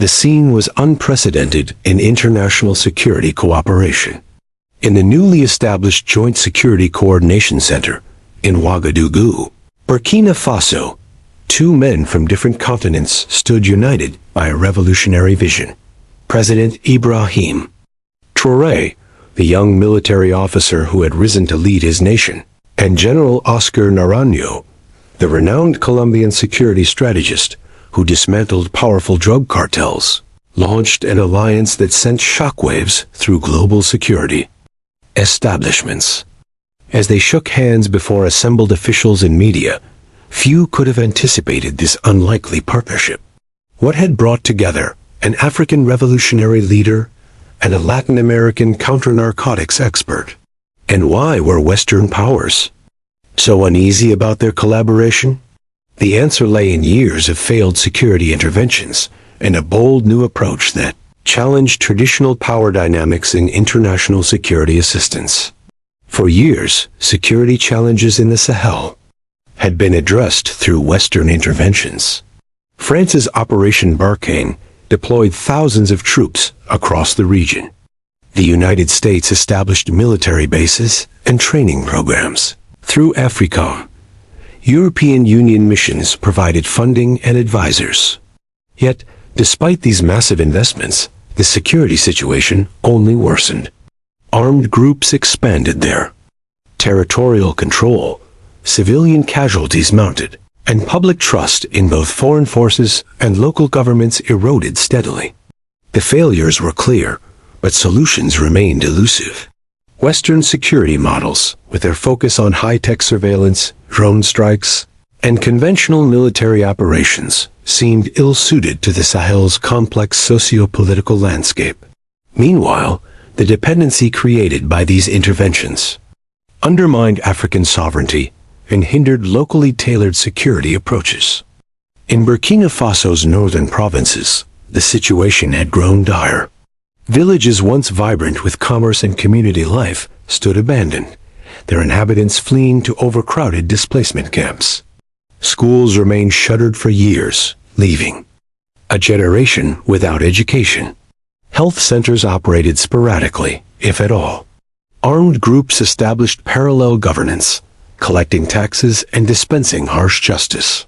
The scene was unprecedented in international security cooperation. In the newly established Joint Security Coordination Center in Ouagadougou, Burkina Faso, two men from different continents stood united by a revolutionary vision. President Ibrahim Traoré, the young military officer who had risen to lead his nation, and General Oscar Naranjo, the renowned Colombian security strategist who dismantled powerful drug cartels, launched an alliance that sent shockwaves through global security establishments. As they shook hands before assembled officials and media, few could have anticipated this unlikely partnership. What had brought together an African revolutionary leader and a Latin American counter-narcotics expert? And why were Western powers so uneasy about their collaboration? The answer lay in years of failed security interventions and a bold new approach that challenged traditional power dynamics in international security assistance. For years, security challenges in the Sahel had been addressed through Western interventions. France's Operation Barkhane deployed thousands of troops across the region. The United States established military bases and training programs. Through AFRICOM, European Union missions provided funding and advisors. Yet, despite these massive investments, the security situation only worsened. Armed groups expanded their territorial control, civilian casualties mounted, and public trust in both foreign forces and local governments eroded steadily. The failures were clear, but solutions remained elusive. Western security models, with their focus on high-tech surveillance, drone strikes, and conventional military operations, seemed ill-suited to the Sahel's complex socio-political landscape. Meanwhile, the dependency created by these interventions undermined African sovereignty and hindered locally tailored security approaches. In Burkina Faso's northern provinces, the situation had grown dire. Villages once vibrant with commerce and community life stood abandoned, their inhabitants fleeing to overcrowded displacement camps. Schools remained shuttered for years, leaving a generation without education. Health centers operated sporadically, if at all. Armed groups established parallel governance, collecting taxes and dispensing harsh justice.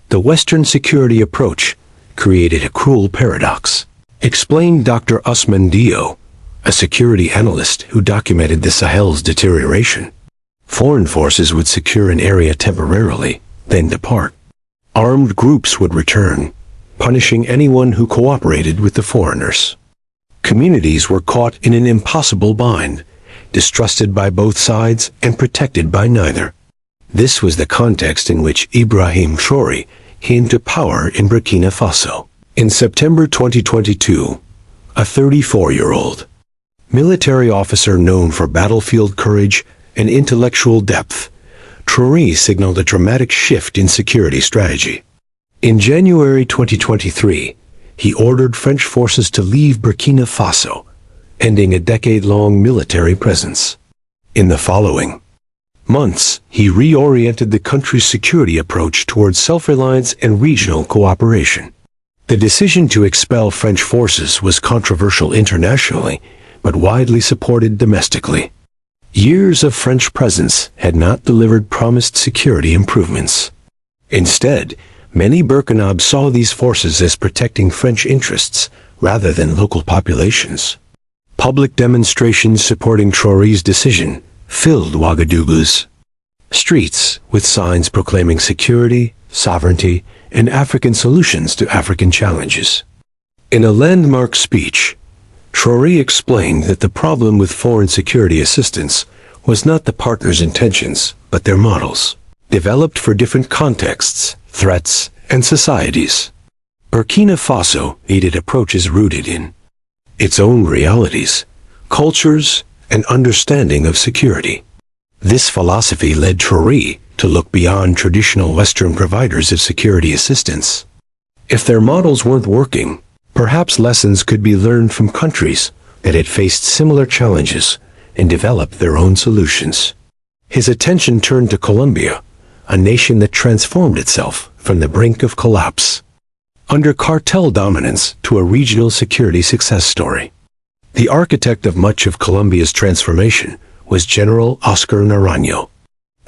The Western security approach created a cruel paradox, explained Dr. Usman Dio, a security analyst who documented the Sahel's deterioration. Foreign forces would secure an area temporarily, then depart. Armed groups would return, punishing anyone who cooperated with the foreigners. Communities were caught in an impossible bind, distrusted by both sides and protected by neither. This was the context in which Ibrahim Traoré came to power in Burkina Faso. In September 2022, a 34-year-old military officer known for battlefield courage and intellectual depth, Traoré signaled a dramatic shift in security strategy. In January 2023, he ordered French forces to leave Burkina Faso, ending a decade-long military presence. In the following months, he reoriented the country's security approach towards self-reliance and regional cooperation. The decision to expel French forces was controversial internationally, but widely supported domestically. Years of French presence had not delivered promised security improvements. Instead, many Burkinabés saw these forces as protecting French interests rather than local populations. Public demonstrations supporting Traoré's decision filled Ouagadougou's streets with signs proclaiming security, sovereignty, and African solutions to African challenges. In a landmark speech, Traoré explained that the problem with foreign security assistance was not the partners' intentions, but their models, developed for different contexts, threats, and societies. Burkina Faso needed approaches rooted in its own realities, cultures, and understanding of security. This philosophy led Traoré to look beyond traditional Western providers of security assistance. If their models weren't working, perhaps lessons could be learned from countries that had faced similar challenges and developed their own solutions. His attention turned to Colombia, a nation that transformed itself from the brink of collapse. under cartel dominance to a regional security success story. The architect of much of Colombia's transformation was General Oscar Naranjo.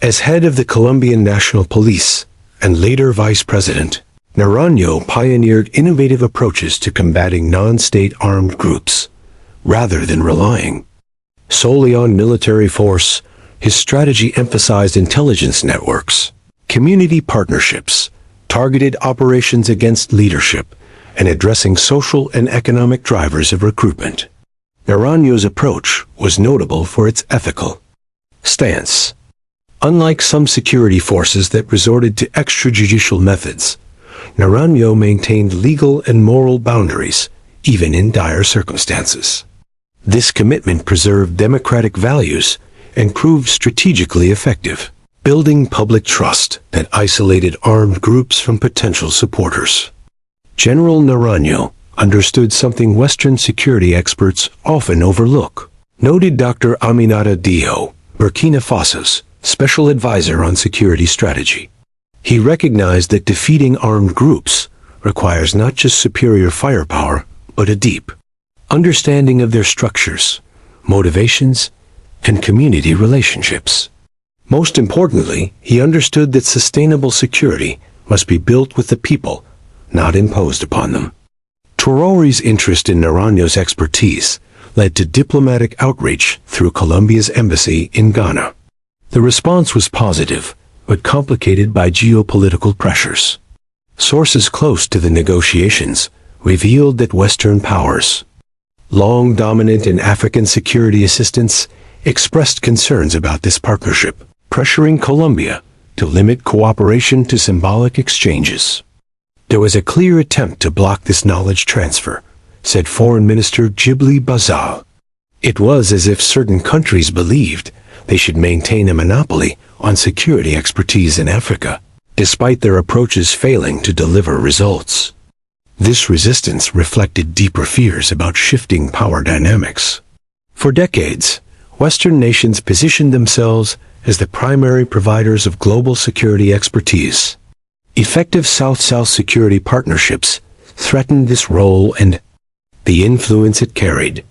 As head of the Colombian National Police and later vice president, Naranjo pioneered innovative approaches to combating non-state armed groups. Rather than relying solely on military force, his strategy emphasized intelligence networks, community partnerships, targeted operations against leadership, and addressing social and economic drivers of recruitment. Naranjo's approach was notable for its ethical stance. Unlike some security forces that resorted to extrajudicial methods, Naranjo maintained legal and moral boundaries, even in dire circumstances. This commitment preserved democratic values and proved strategically effective, building public trust that isolated armed groups from potential supporters. General Naranjo understood something Western security experts often overlook, noted Dr. Aminata Diop, Burkina Faso's special advisor on security strategy. He recognized that defeating armed groups requires not just superior firepower, but a deep understanding of their structures, motivations, and community relationships. Most importantly, he understood that sustainable security must be built with the people, not imposed upon them. Traoré's interest in Naranjo's expertise led to diplomatic outreach through Colombia's embassy in Ghana. The response was positive, but complicated by geopolitical pressures. Sources close to the negotiations revealed that Western powers, long dominant in African security assistance, expressed concerns about this partnership, pressuring Colombia to limit cooperation to symbolic exchanges. There was a clear attempt to block this knowledge transfer, said Foreign Minister Djibril Bazal. It was as if certain countries believed they should maintain a monopoly on security expertise in Africa, despite their approaches failing to deliver results. This resistance reflected deeper fears about shifting power dynamics. For decades, Western nations positioned themselves as the primary providers of global security expertise. Effective South-South security partnerships threatened this role and the influence it carried.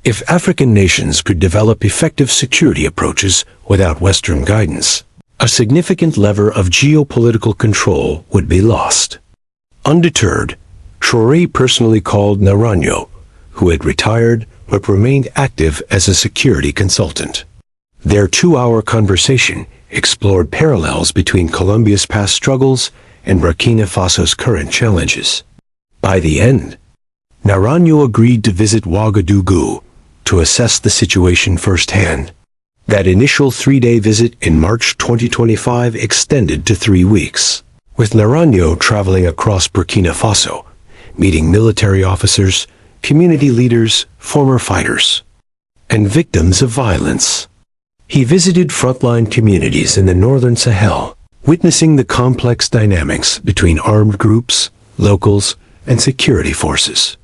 If African nations could develop effective security approaches without Western guidance, a significant lever of geopolitical control would be lost. Undeterred, Traoré personally called Naranjo, who had retired but remained active as a security consultant. Their 2-hour conversation explored parallels between Colombia's past struggles and Burkina Faso's current challenges. By the end, Naranjo agreed to visit Ouagadougou to assess the situation firsthand. That initial 3-day visit in March 2025 extended to 3 weeks, with Naranjo traveling across Burkina Faso, meeting military officers, community leaders, former fighters, and victims of violence. He visited frontline communities in the northern Sahel, witnessing the complex dynamics between armed groups, locals, and security forces.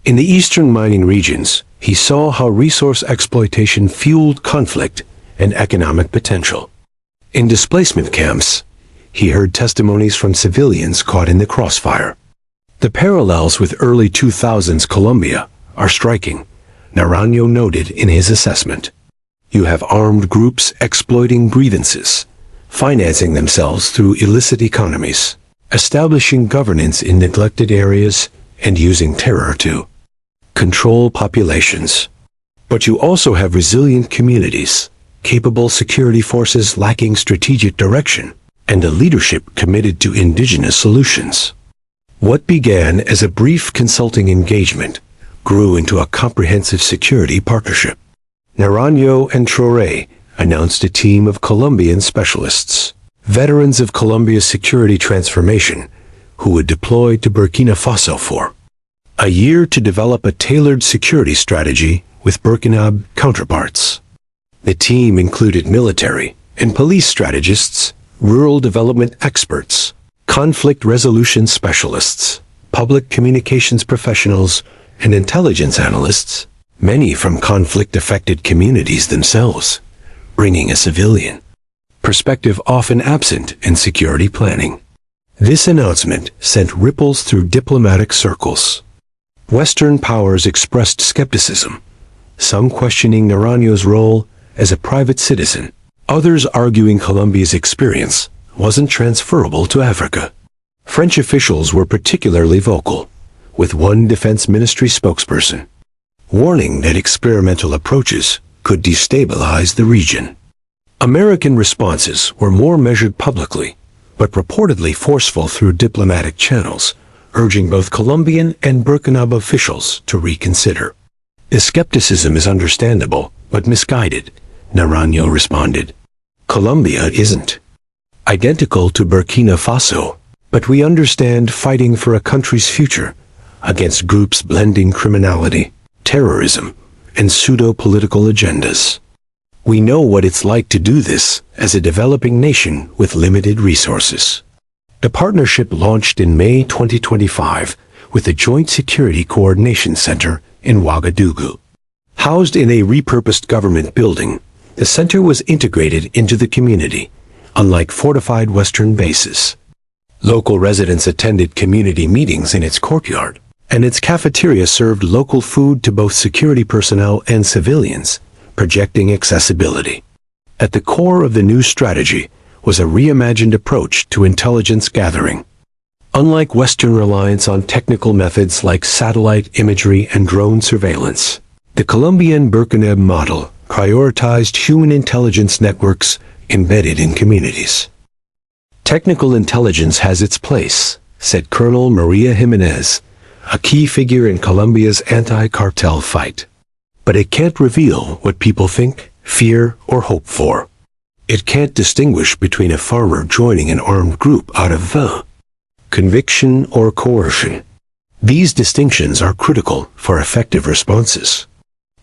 In the eastern mining regions, he saw how resource exploitation fueled conflict and economic potential. In displacement camps, he heard testimonies from civilians caught in the crossfire. The parallels with early 2000s Colombia are striking, Naranjo noted in his assessment. You have armed groups exploiting grievances, financing themselves through illicit economies, establishing governance in neglected areas, and using terror to control populations. But you also have resilient communities, capable security forces lacking strategic direction, and a leadership committed to indigenous solutions. What began as a brief consulting engagement grew into a comprehensive security partnership. Naranjo and Traoré announced a team of Colombian specialists, veterans of Colombia's security transformation, who would deploy to Burkina Faso for a year to develop a tailored security strategy with Burkina counterparts. The team included military and police strategists, rural development experts, conflict resolution specialists, public communications professionals, and intelligence analysts, many from conflict-affected communities themselves, bringing a civilian perspective often absent in security planning. This announcement sent ripples through diplomatic circles. Western powers expressed skepticism, some questioning Naranjo's role as a private citizen, others arguing Colombia's experience wasn't transferable to Africa. French officials were particularly vocal, with one defense ministry spokesperson warning that experimental approaches could destabilize the region. American responses were more measured publicly, but reportedly forceful through diplomatic channels, urging both Colombian and Burkinabe officials to reconsider. The skepticism is understandable, but misguided, Naranjo responded. Colombia isn't identical to Burkina Faso, but we understand fighting for a country's future against groups blending criminality, terrorism, and pseudo-political agendas. We know what it's like to do this as a developing nation with limited resources. The partnership launched in May 2025 with the Joint Security Coordination Center in Ouagadougou. Housed in a repurposed government building, the center was integrated into the community, unlike fortified Western bases. Local residents attended community meetings in its courtyard, and its cafeteria served local food to both security personnel and civilians, projecting accessibility. At the core of the new strategy was a reimagined approach to intelligence gathering. Unlike Western reliance on technical methods like satellite imagery and drone surveillance, the Colombian Burkinabe model prioritized human intelligence networks embedded in communities. Technical intelligence has its place, said Colonel Maria Jimenez, a key figure in Colombia's anti-cartel fight. But it can't reveal what people think, fear, or hope for. It can't distinguish between a farmer joining an armed group out of conviction or coercion. These distinctions are critical for effective responses.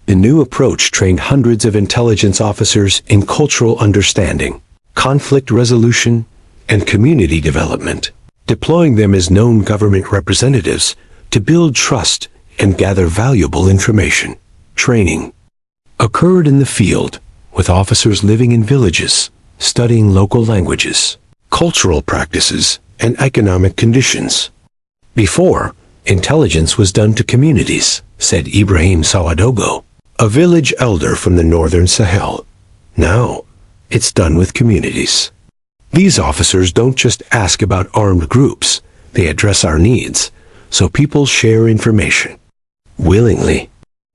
The new approach trained hundreds of intelligence officers in cultural understanding, conflict resolution, and community development, deploying them as known government representatives to build trust and gather valuable information. Training occurred in the field, with officers living in villages, studying local languages, cultural practices, and economic conditions. Before, intelligence was done to communities, said Ibrahim Sawadogo, a village elder from the northern Sahel. Now, it's done with communities. These officers don't just ask about armed groups, they address our needs, so people share information willingly.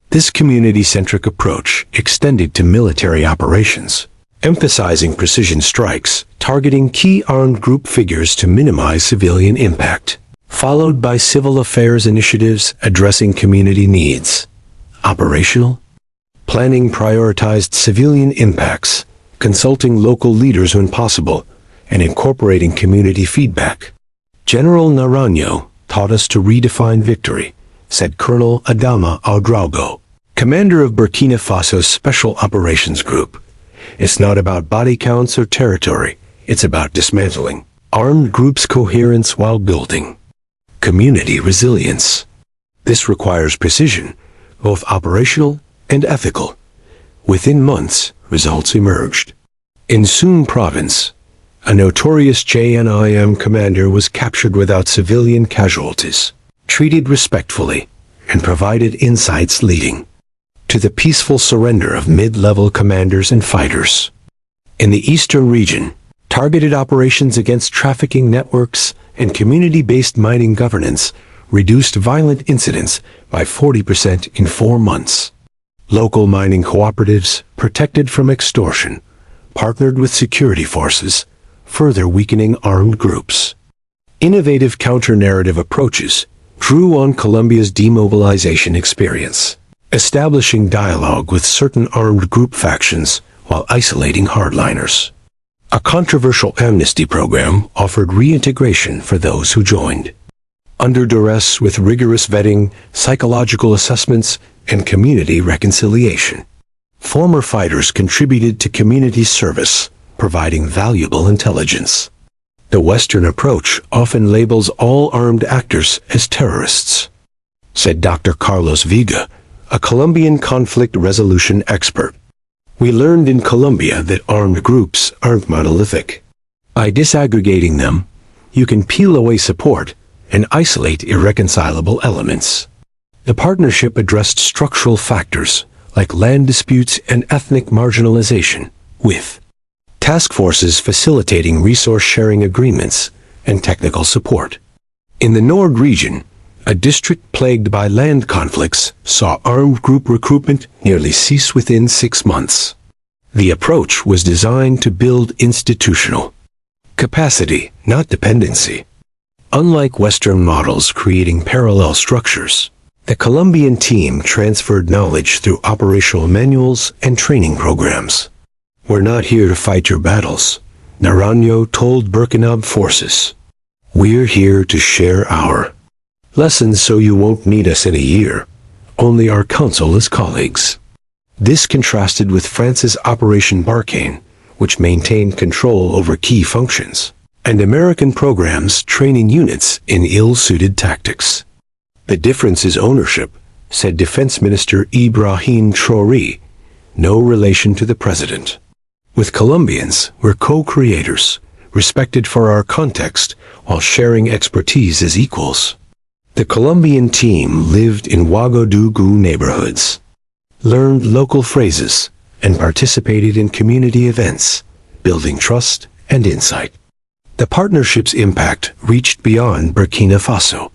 This community-centric approach extended to military operations, emphasizing precision strikes, targeting key armed group figures to minimize civilian impact, followed by civil affairs initiatives addressing community needs. Operational planning prioritized civilian impacts, consulting local leaders when possible, and incorporating community feedback. General Naranjo taught us to redefine victory, said Colonel Adama Ouedraogo, commander of Burkina Faso's Special Operations Group. It's not about body counts or territory, it's about dismantling armed groups' coherence while building community resilience. This requires precision, both operational and ethical. Within months, results emerged. In Soon Province, a notorious JNIM commander was captured without civilian casualties, treated respectfully, and provided insights leading to the peaceful surrender of mid-level commanders and fighters. In the eastern region, targeted operations against trafficking networks and community-based mining governance reduced violent incidents by 40% in 4 months. Local mining cooperatives, protected from extortion, partnered with security forces, further weakening armed groups. Innovative counter-narrative approaches drew on Colombia's demobilization experience, establishing dialogue with certain armed group factions while isolating hardliners. A controversial amnesty program offered reintegration for those who joined. Under duress with rigorous vetting, psychological assessments, and community reconciliation. Former fighters contributed to community service, providing valuable intelligence. The Western approach often labels all armed actors as terrorists, said Dr. Carlos Viga, a Colombian conflict resolution expert. We learned in Colombia that armed groups aren't monolithic. By disaggregating them, you can peel away support and isolate irreconcilable elements. The partnership addressed structural factors like land disputes and ethnic marginalization, with task forces facilitating resource-sharing agreements and technical support. In the Nord region, a district plagued by land conflicts saw armed group recruitment nearly cease within 6 months. The approach was designed to build institutional capacity, not dependency. Unlike Western models creating parallel structures, the Colombian team transferred knowledge through operational manuals and training programs. "We're not here to fight your battles," Naranjo told Burkinab forces. "We're here to share our lessons so you won't need us in a year, only our counsel as colleagues." This contrasted with France's Operation Barkhane, which maintained control over key functions, and American programs training units in ill-suited tactics. "The difference is ownership," said Defense Minister Ibrahim Traoré, no relation to the president. "With Colombians, we're co-creators, respected for our context while sharing expertise as equals." The Colombian team lived in Ouagadougou neighborhoods, learned local phrases, and participated in community events, building trust and insight. The partnership's impact reached beyond Burkina Faso.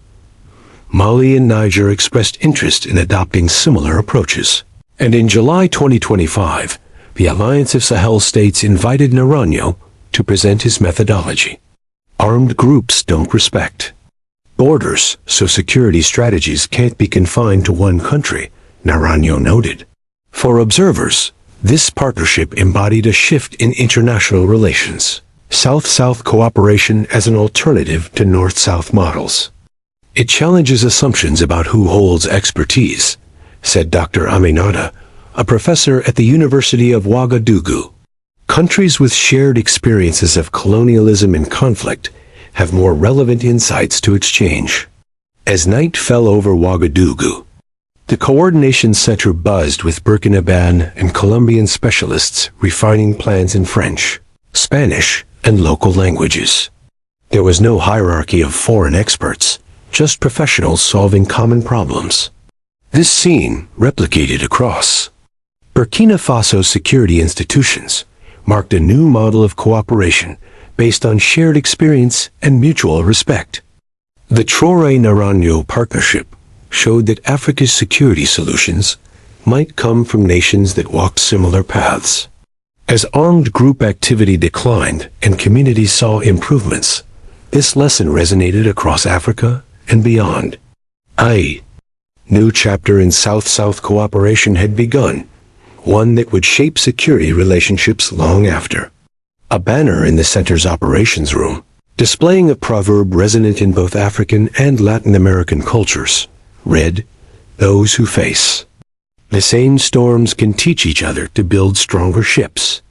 Mali and Niger expressed interest in adopting similar approaches. And in July 2025, the Alliance of Sahel States invited Naranjo to present his methodology. "Armed groups don't respect borders, so security strategies can't be confined to one country," Naranjo noted. For observers, this partnership embodied a shift in international relations, South-South cooperation as an alternative to North-South models. "It challenges assumptions about who holds expertise," said Dr. Aminata, a professor at the University of Ouagadougou. "Countries with shared experiences of colonialism and conflict have more relevant insights to exchange." As night fell over Ouagadougou, the Coordination Center buzzed with Burkinaban and Colombian specialists refining plans in French, Spanish, and local languages. There was no hierarchy of foreign experts, just professionals solving common problems. This scene, replicated across Burkina Faso's security institutions, marked a new model of cooperation based on shared experience and mutual respect. The Traoré Naranjo partnership showed that Africa's security solutions might come from nations that walked similar paths. As armed group activity declined and communities saw improvements, this lesson resonated across Africa and beyond. A new chapter in South-South cooperation had begun, one that would shape security relationships long after. A banner in the center's operations room, displaying a proverb resonant in both African and Latin American cultures, read, "Those who face the same storms can teach each other to build stronger ships."